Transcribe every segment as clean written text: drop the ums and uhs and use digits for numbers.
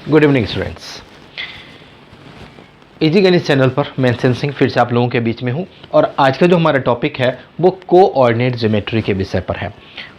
Good evening students. Easy गणित channel पर मैं सेन सिंह फिर से आप लोगों के बीच में हूं और आज का जो हमारा टॉपिक है वो कोऑर्डिनेट ज्योमेट्री के विषय पर है।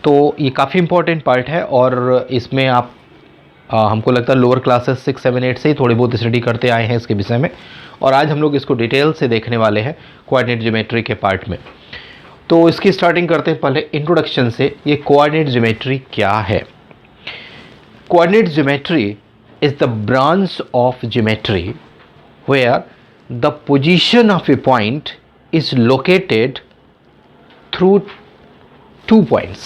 तो ये काफ़ी इंपॉर्टेंट पार्ट है और इसमें आप हमको लगता है लोअर क्लासेस 6, 7, 8 से ही थोड़ी बहुत स्टडी करते आए हैं इसके विषय में, और आज हम लोग इसको डिटेल से देखने वाले हैं कोऑर्डिनेट ज्योमेट्री के पार्ट में। तो इसकी स्टार्टिंग करते हैं पहले इंट्रोडक्शन से। ये कोऑर्डिनेट ज्योमेट्री क्या है? Coordinate geometry is the branch of geometry where the position of a point is located through two points.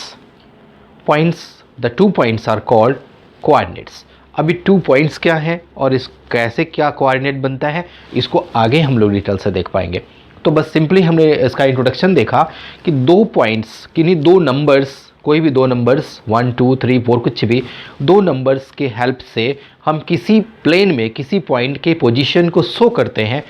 The 2 points are called coordinates. अभी 2 points क्या है और इस कैसे क्या कोऑर्डिनेट बनता है इसको आगे हम लोग डिटेल से देख पाएंगे। तो बस सिंपली हमने इसका इंट्रोडक्शन देखा कि 2 पॉइंट्स, किन्हीं 2 नंबर्स, कोई भी 2 नंबर्स 1, 2, 3, 4 कुछ भी 2 नंबर्स के हेल्प से हम किसी प्लेन में किसी पॉइंट के पोजीशन को शो करते हैं।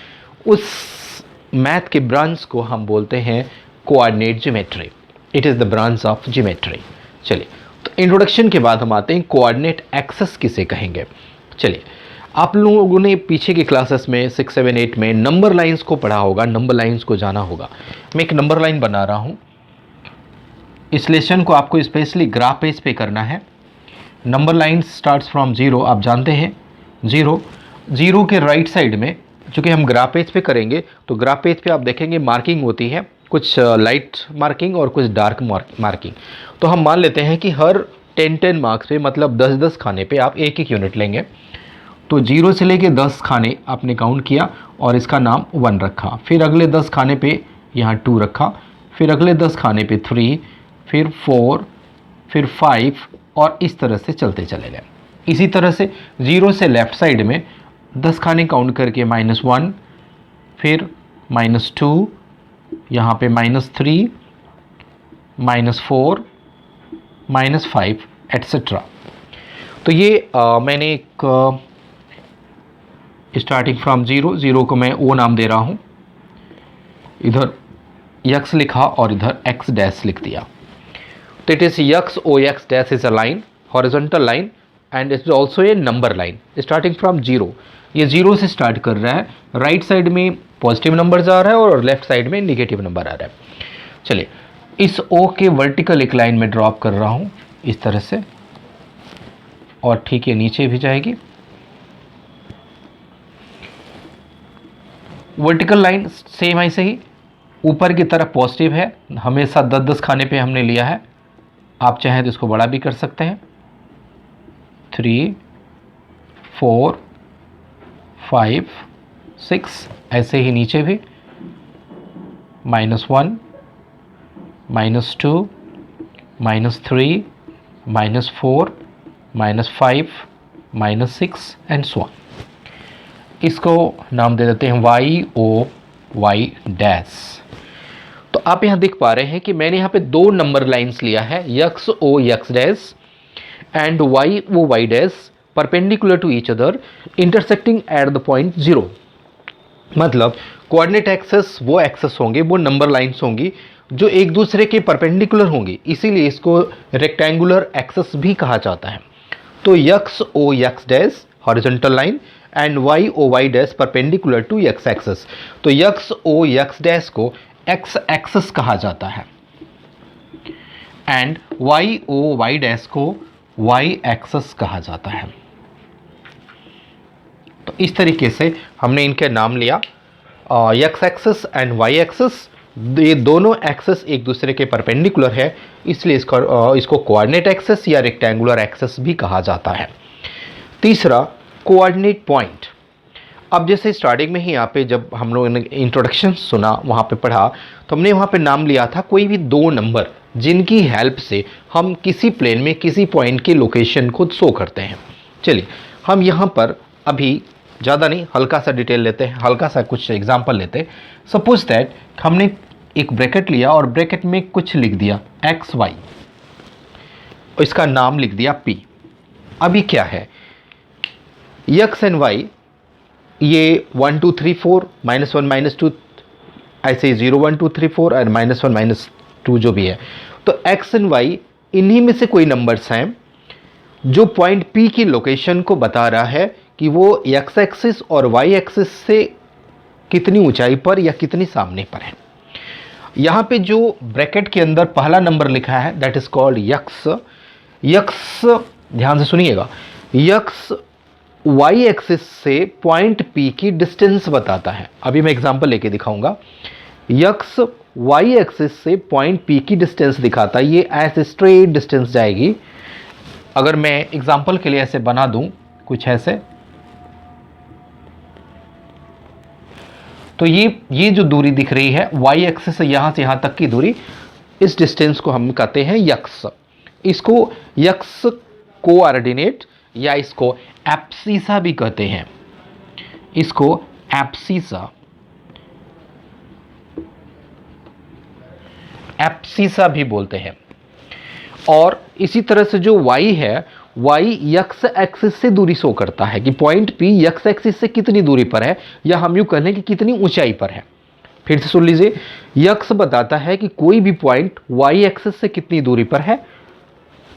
उस मैथ के ब्रांच को हम बोलते हैं coordinate geometry. It is the branch of geometry. चलिए, तो इंट्रोडक्शन के बाद हम आते हैं कोऑर्डिनेट एक्सेस किसे कहेंगे। चलिए, आप लोगों ने पीछे की क्लासेस में 6, 7, 8 में नंबर लाइंस को पढ़ा होगा, नंबर लाइंस को जाना होगा। मैं एक नंबर लाइन बना रहा हूँ। इस लेसन को आपको स्पेशली ग्राफ पेज पे करना है। Number line starts from 0। आप जानते हैं 0 के राइट साइड में, चूँकि हम ग्राफ पेज पे करेंगे तो ग्राफ पेज पे आप देखेंगे मार्किंग होती है, कुछ लाइट मार्किंग और कुछ डार्क मार्किंग। तो हम मान लेते हैं कि हर 10 मार्क्स पे, मतलब 10 खाने पे आप एक यूनिट लेंगे। तो 0 से लेके 10 खाने आपने काउंट किया और इसका नाम 1 रखा। फिर अगले 10 खाने पे यहाँ 2 रखा, फिर अगले 10 खाने पे 3, फिर 4, फिर 5 और इस तरह से चलते चले गए। इसी तरह से 0 से लेफ़्ट साइड में 10 खाने काउंट करके -1, फिर -2, यहाँ पे -3, -4, -5 एट्सेट्रा। तो ये मैंने एक स्टार्टिंग फ्रॉम 0 को मैं ओ नाम दे रहा हूँ, इधर x लिखा और इधर x डैश लिख दिया। तो it is x o x dash is a line, horizontal line, and it is also a number line starting from 0। ये 0 से स्टार्ट कर रहा है, राइट साइड में पॉजिटिव नंबर आ रहा है और लेफ्ट साइड में निगेटिव नंबर आ रहा है। चलिए, इस o के वर्टिकल एक लाइन में ड्रॉप कर रहा हूँ इस तरह से, और ठीक है नीचे भी जाएगी। वर्टिकल लाइन सेम ऐसे ही ऊपर की तरफ पॉजिटिव है, हमेशा 10 खाने पे हमने लिया है। आप चाहें तो इसको बड़ा भी कर सकते हैं, 3, 4, 5, 6, ऐसे ही नीचे भी -1, -2, -3, -4, -5, -6 एंड सो ऑन। इसको नाम दे देते हैं y o y डैश। तो आप यहाँ देख पा रहे हैं कि मैंने यहाँ पे 2 नंबर लाइंस लिया है, x o x dash and y o y dash, perpendicular to each other, intersecting at the point 0। मतलब कोऑर्डिनेट एक्सेस वो एक्सेस होंगे, वो नंबर लाइंस होंगी जो एक दूसरे के परपेंडिकुलर होंगी, इसीलिए इसको रेक्टेंगुलर एक्सेस भी कहा जाता है। तो x o x dash horizontal line and y o y dash perpendicular to x axis. तो x o x डैश को x एक्सेस कहा जाता है and y o y dash को y एक्सेस कहा जाता है। तो इस तरीके से हमने इनके नाम लिया, x axis and y axis. ये दोनों एक्सेस एक दूसरे के परपेंडिकुलर है, इसलिए इसको कोऑर्डिनेट एक्सेस या रेक्टेंगुलर एक्सेस भी कहा जाता है। तीसरा, कोऑर्डिनेट पॉइंट। अब जैसे स्टार्टिंग में ही यहाँ पे जब हम लोगों ने इंट्रोडक्शन सुना, वहाँ पे पढ़ा, तो हमने वहाँ पे नाम लिया था कोई भी 2 नंबर जिनकी हेल्प से हम किसी प्लेन में किसी पॉइंट की लोकेशन को शो करते हैं। चलिए, हम यहाँ पर अभी ज़्यादा नहीं, हल्का सा डिटेल लेते हैं, हल्का सा कुछ एग्जाम्पल लेते हैं। सपोज दैट हमने एक ब्रैकेट लिया और ब्रैकेट में कुछ लिख दिया एक्स वाई, इसका नाम लिख दिया p। अभी क्या है, x एंड y ये 1 2 3 4 -1 -2 ऐसे 0 1 2 3 4 और -1 -2 जो भी है। तो x एंड y इन्हीं में से कोई नंबर्स हैं जो पॉइंट P की लोकेशन को बता रहा है कि वो x एक्सिस और y एक्सिस से कितनी ऊंचाई पर या कितनी सामने पर है। यहाँ पे जो ब्रैकेट के अंदर पहला नंबर लिखा है that is called x. X ध्यान से सुनिएगा, यक्स y एक्सिस से पॉइंट P की डिस्टेंस बताता है। अभी मैं एग्जांपल लेके दिखाऊंगा। यक्स y एक्सिस से पॉइंट P की डिस्टेंस दिखाता है, ये ऐसे स्ट्रेट डिस्टेंस जाएगी। अगर मैं एग्जांपल के लिए ऐसे बना दूं कुछ ऐसे, तो ये जो दूरी दिख रही है y एक्सिस से यहां तक की दूरी, इस डिस्टेंस को हम कहते हैं यक्स। इसको यक्स कोऑर्डिनेट या इसको एब्सिसा भी कहते हैं, इसको एब्सिसा भी बोलते हैं। और इसी तरह से जो y है, y यक्स एक्सिस से दूरी शो करता है कि पॉइंट P यक्स एक्सिस से कितनी दूरी पर है, या हम यूं कह लें कि कितनी ऊंचाई पर है। फिर से सुन लीजिए, यक्स बताता है कि कोई भी पॉइंट y एक्सिस से कितनी दूरी पर है,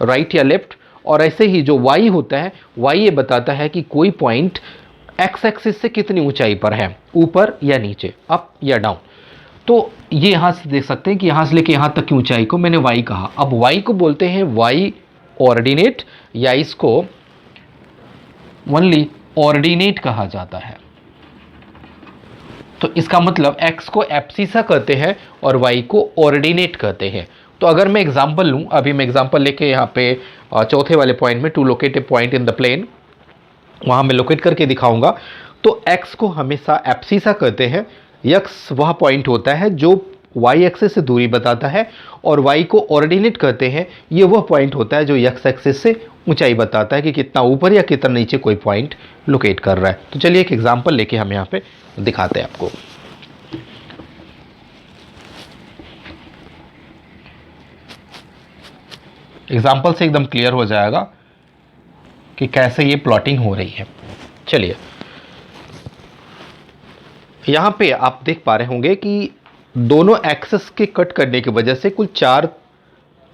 राइट या लेफ्ट। और ऐसे ही जो y होता है, y ये बताता है कि कोई पॉइंट x एक्सिस से कितनी ऊंचाई पर है, ऊपर या नीचे, अप या डाउन। तो ये यहाँ से देख सकते हैं कि यहाँ से लेके यहाँ तक की ऊंचाई को मैंने y कहा। अब y को बोलते हैं y ऑर्डिनेट, या इसको ओनली ऑर्डिनेट कहा जाता है। तो इसका मतलब x को एब्सिसा कहते हैं और y को ऑर्डिनेट कहते हैं। तो अगर मैं एग्जांपल लूँ, अभी मैं एग्जांपल लेके यहाँ पे चौथे वाले पॉइंट में, to locate a point in the plane, वहाँ मैं लोकेट करके दिखाऊंगा। तो x को हमेशा एब्सिसा कहते हैं। x वह पॉइंट होता है जो y एक्सिस से दूरी बताता है, और y को ऑर्डिनेट कहते हैं। ये वह पॉइंट होता है जो x एक्सिस से ऊंचाई बताता है कि कितना ऊपर या कितना नीचे कोई पॉइंट लोकेट कर रहा है। तो चलिए एक एग्जांपल लेके हम यहाँ पे दिखाते हैं आपको। एग्जांपल से एकदम क्लियर हो जाएगा कि कैसे ये प्लॉटिंग हो रही है। चलिए, यहाँ पे आप देख पा रहे होंगे कि दोनों एक्सिस के कट करने की वजह से कुल 4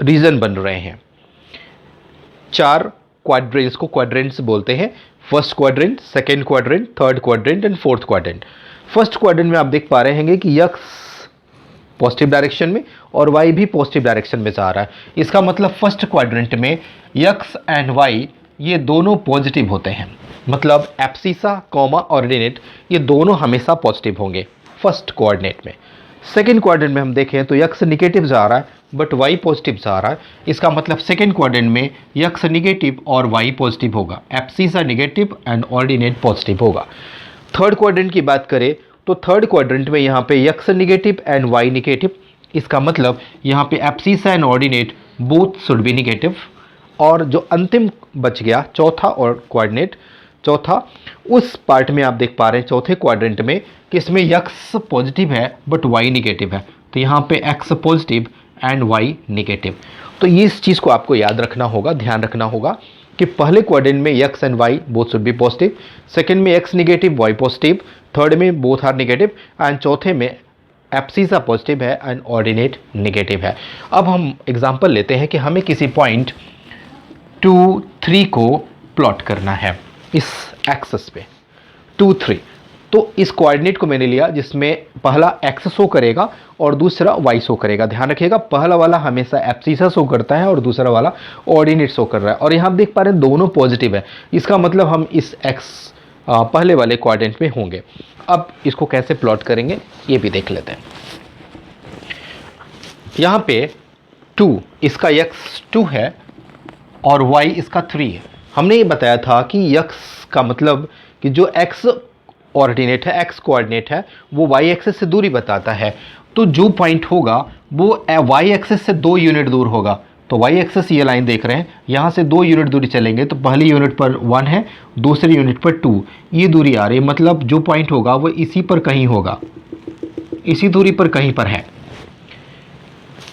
रीजन बन रहे हैं। 4 क्वाड्रेंट्स को क्वाड्रेंट्स बोलते हैं। First quadrant, second quadrant, third quadrant and fourth quadrant. First quadrant में आप देख पा रहे होंगे कि यक्स पॉजिटिव डायरेक्शन में और y भी पॉजिटिव डायरेक्शन में जा रहा है। इसका मतलब फर्स्ट क्वाड्रेंट में यक्स एंड y ये दोनों पॉजिटिव होते हैं। मतलब एब्सिसा कॉमा ऑर्डिनेट ये दोनों हमेशा पॉजिटिव होंगे फर्स्ट कोऑर्डिनेट में। सेकेंड क्वाड्रेंट में हम देखें तो यक्स निगेटिव जा रहा है बट y पॉजिटिव जा रहा है। इसका मतलब सेकेंड क्वाड्रेंट में यक्स निगेटिव और y पॉजिटिव होगा, abscissa negative and ordinate positive होगा। थर्ड क्वाड्रेंट की बात करें तो थर्ड क्वाड्रेंट में यहाँ पे x negative and y negative. इसका मतलब यहाँ पे abscissa and ordinate both should be negative. और जो अंतिम बच गया चौथा और कोऑर्डिनेट, चौथा उस पार्ट में आप देख पा रहे हैं चौथे क्वाड्रेंट में कि इसमें यक्स पॉजिटिव है बट y निगेटिव है। तो यहाँ पे x positive and y negative. तो ये इस चीज़ को आपको याद रखना होगा, ध्यान रखना होगा कि पहले क्वाड्रेंट में x and y both should be positive, second में x negative y positive, third में बोथ आर निगेटिव एंड चौथे में एब्सिसा पॉजिटिव है एंड ऑर्डिनेट निगेटिव है। अब हम एग्जांपल लेते हैं कि हमें किसी पॉइंट 2, 3 को प्लॉट करना है इस एक्सिस पे 2, 3। तो इस कोऑर्डिनेट को मैंने लिया जिसमें पहला x शो करेगा और दूसरा y शो करेगा। ध्यान रखिएगा पहला वाला हमेशा एब्सिसा शो करता है और दूसरा वाला ऑर्डिनेट शो कर रहा है। और यहाँ आप देख पा रहे हैं दोनों पॉजिटिव है, इसका मतलब हम इस x पहले वाले क्वाड्रेंट में होंगे। अब इसको कैसे प्लॉट करेंगे ये भी देख लेते हैं। यहाँ पे 2 इसका x 2 है और y इसका 3 है। हमने ये बताया था कि x का मतलब कि जो x ऑर्डिनेट है, x कोऑर्डिनेट है, वो y एक्सिस से दूरी बताता है। तो जो पॉइंट होगा वो y एक्सिस से 2 यूनिट दूर होगा। तो y एक्सिस ये लाइन देख रहे हैं, यहाँ से 2 यूनिट दूरी चलेंगे तो पहली यूनिट पर 1 है, दूसरी यूनिट पर 2, ये दूरी आ रही है। मतलब जो पॉइंट होगा वो इसी पर कहीं होगा, इसी दूरी पर कहीं पर है,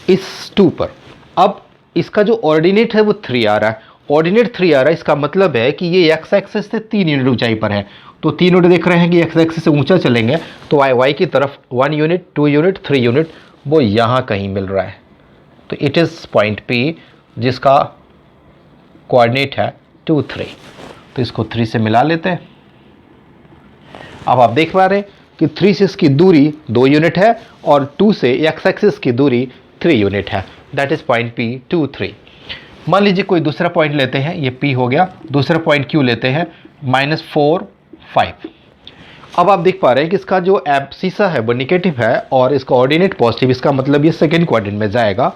इस 2 पर। अब इसका जो ऑर्डिनेट है वो 3 आ रहा है, ऑर्डिनेट 3 आ रहा है। इसका मतलब है कि ये x एक्सिस से 3 यूनिट ऊंचाई पर है। तो 3 यूनिट देख रहे हैं कि x एक्सिस से ऊंचा चलेंगे तो y की तरफ 1 यूनिट, 2 यूनिट, 3 यूनिट वो यहाँ कहीं मिल रहा है। तो इट इज़ पॉइंट P जिसका कोऑर्डिनेट है 2 3। तो इसको 3 से मिला लेते हैं। अब आप देख पा रहे हैं कि 3 से इसकी दूरी 2 यूनिट है और 2 से एक्स एक्सिस की दूरी 3 यूनिट है। That is point P 2 3। मान लीजिए कोई दूसरा पॉइंट लेते हैं, ये P हो गया। दूसरा पॉइंट Q लेते हैं -4 5। अब आप देख पा रहे हैं कि इसका जो एब्सिसा है वो निगेटिव है और इसका ऑर्डिनेट पॉजिटिव, इसका मतलब ये सेकेंड क्वाड्रेंट में जाएगा।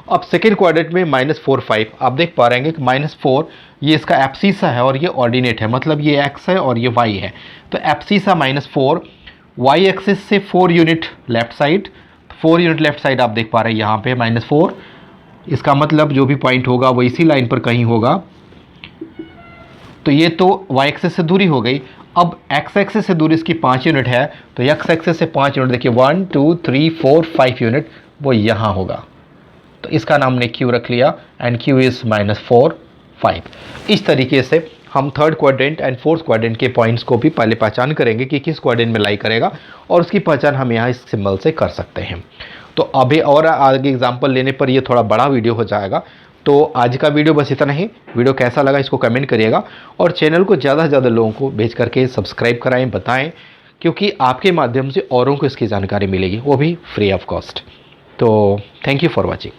अब सेकेंड क्वाड्रेंट में -4 5 आप देख पा रहे हैं कि -4 ये इसका एब्सिसा है और ये ऑर्डिनेट है, मतलब ये x है और ये y है। तो एब्सिसा -4, y एक्सिस से 4 unit left side, 4 unit left side आप देख पा रहे हैं यहाँ पे -4। इसका मतलब जो भी पॉइंट होगा वो इसी लाइन पर कहीं होगा। तो ये तो y एक्सिस से दूरी हो गई। अब x एक्सिस से दूरी इसकी 5 यूनिट है, तो x एक्सिस से 5 यूनिट, देखिए 1 2 3 4 5 यूनिट वो यहाँ होगा। तो इसका नाम ने Q रख लिया एंड Q इज़ -4 5। इस तरीके से हम third quadrant and fourth quadrant के पॉइंट्स को भी पहले पहचान करेंगे कि किस क्वाड्रेंट में लाई करेगा, और उसकी पहचान हम यहाँ इस सिंबल से कर सकते हैं। तो अभी और आगे एग्जाम्पल लेने पर ये थोड़ा बड़ा वीडियो हो जाएगा। तो आज का वीडियो बस इतना ही। वीडियो कैसा लगा इसको कमेंट करिएगा और चैनल को ज़्यादा से ज़्यादा लोगों को भेज करके सब्सक्राइब कराएं, बताएं, क्योंकि आपके माध्यम से औरों को इसकी जानकारी मिलेगी, वो भी फ्री ऑफ कॉस्ट। तो थैंक यू फॉर वॉचिंग।